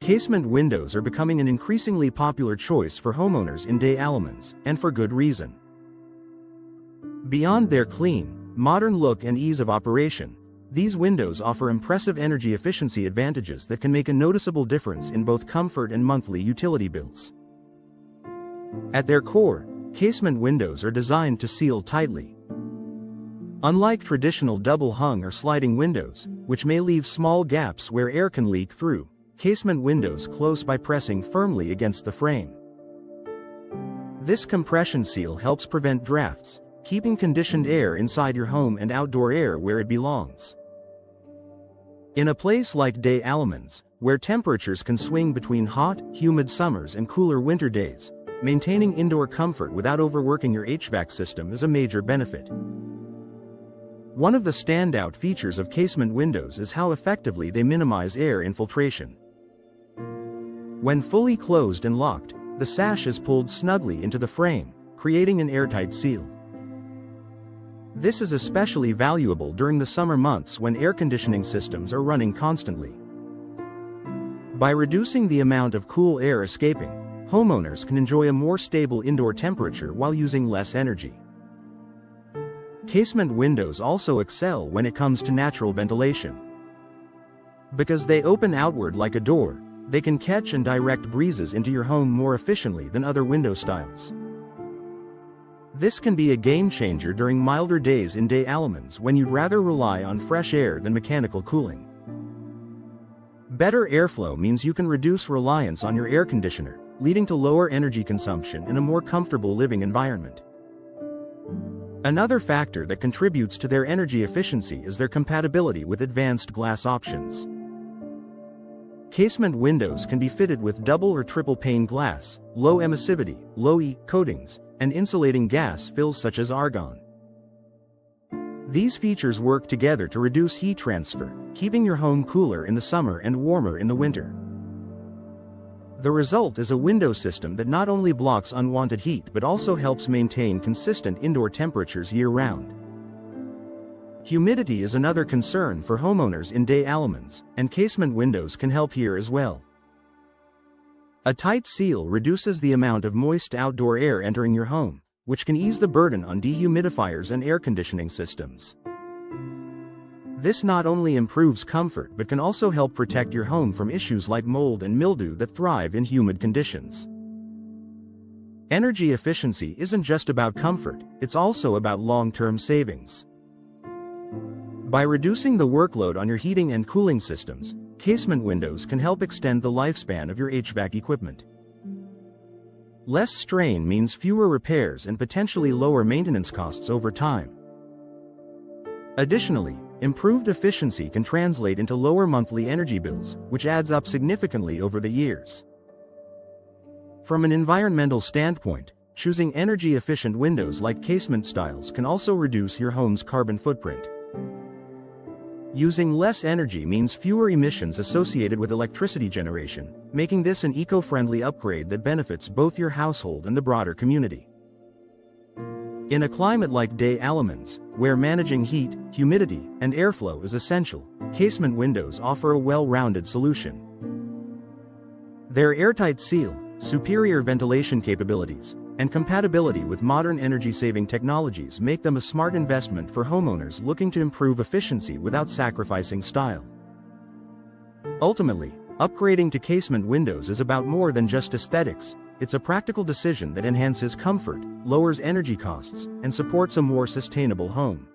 Casement windows are becoming an increasingly popular choice for homeowners in Des Allemands, and for good reason. Beyond their clean, modern look and ease of operation, these windows offer impressive energy efficiency advantages that can make a noticeable difference in both comfort and monthly utility bills. At their core, casement windows are designed to seal tightly. Unlike traditional double-hung or sliding windows, which may leave small gaps where air can leak through, casement windows close by pressing firmly against the frame. This compression seal helps prevent drafts, keeping conditioned air inside your home and outdoor air where it belongs. In a place like Des Allemands, where temperatures can swing between hot, humid summers and cooler winter days, maintaining indoor comfort without overworking your HVAC system is a major benefit. One of the standout features of casement windows is how effectively they minimize air infiltration. When fully closed and locked, the sash is pulled snugly into the frame, creating an airtight seal. This is especially valuable during the summer months when air conditioning systems are running constantly. By reducing the amount of cool air escaping, homeowners can enjoy a more stable indoor temperature while using less energy. Casement windows also excel when it comes to natural ventilation. Because they open outward like a door, they can catch and direct breezes into your home more efficiently than other window styles. This can be a game changer during milder days in Des Allemands when you'd rather rely on fresh air than mechanical cooling. Better airflow means you can reduce reliance on your air conditioner, leading to lower energy consumption and a more comfortable living environment. Another factor that contributes to their energy efficiency is their compatibility with advanced glass options. Casement windows can be fitted with double or triple pane glass, low emissivity, low E coatings, and insulating gas fills such as argon. These features work together to reduce heat transfer, keeping your home cooler in the summer and warmer in the winter. The result is a window system that not only blocks unwanted heat but also helps maintain consistent indoor temperatures year-round. Humidity is another concern for homeowners in Des Allemands, and casement windows can help here as well. A tight seal reduces the amount of moist outdoor air entering your home, which can ease the burden on dehumidifiers and air conditioning systems. This not only improves comfort but can also help protect your home from issues like mold and mildew that thrive in humid conditions. Energy efficiency isn't just about comfort, it's also about long-term savings. By reducing the workload on your heating and cooling systems, casement windows can help extend the lifespan of your HVAC equipment. Less strain means fewer repairs and potentially lower maintenance costs over time. Additionally, improved efficiency can translate into lower monthly energy bills, which adds up significantly over the years. From an environmental standpoint, choosing energy-efficient windows like casement styles can also reduce your home's carbon footprint. Using less energy means fewer emissions associated with electricity generation, making this an eco-friendly upgrade that benefits both your household and the broader community. In a climate like Des Allemands, where managing heat, humidity, and airflow is essential, casement windows offer a well-rounded solution. Their airtight seal, superior ventilation capabilities, and compatibility with modern energy-saving technologies make them a smart investment for homeowners looking to improve efficiency without sacrificing style. Ultimately, upgrading to casement windows is about more than just aesthetics. It's a practical decision that enhances comfort, lowers energy costs, and supports a more sustainable home.